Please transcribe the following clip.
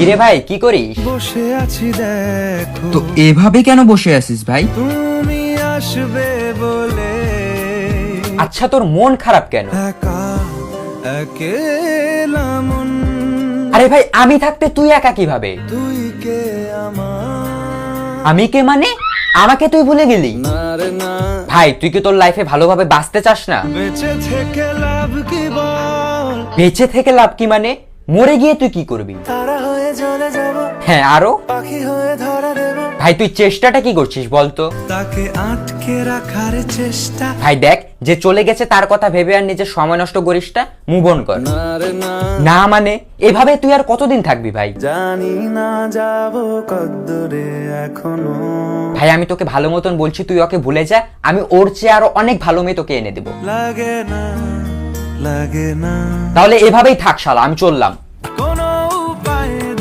কিরে ভাই কি করিস? বসে আছি দেখো, তো এভাবে কেন বসে আছিস ভাই? তুমি আসবে বলে আচ্ছা তোর মন খারাপ কেন? একা একেলা মন, আরে ভাই আমি থাকতে তুই একা কিভাবে? তুই কে আমার আমি কে মানে? আমাকে তুই ভুলে গেলি? না রে না, ভাই তুই কি তোর লাইফে ভালোভাবে বাঁচতে চাস না? বেঁচে থেকে লাভ কি বল, বেঁচে থেকে লাভ কি মানে? মরে গিয়ে তুই কি করবি? তারা হয়ে জ্বলে যাব, হ্যাঁ আরো? পাখি হয়ে ধরা দেব, ভাই তুই চেষ্টাটা কি করছিস বলতো? তাকে আটকে রাখার চেষ্টা, ভাই দেখ যে চলে গেছে তার কথা ভেবে আর নিজের সময় নষ্ট করিস না, মুভ অন কর। না রে না, না মানে এভাবে তুই আর কতদিন থাকবি ভাই? জানি না যাব কদ্দূরে এখনো, ভাই আমি তোকে ভালো মতন বলছি তুই ওকে ভুলে যা, আমি ওর চেয়ে আরো অনেক ভালো মেয়ে তোকে এনে দেবো। লাগে না লাগে না। তাহলে এভাবেই থাক শালা, আমি চললাম।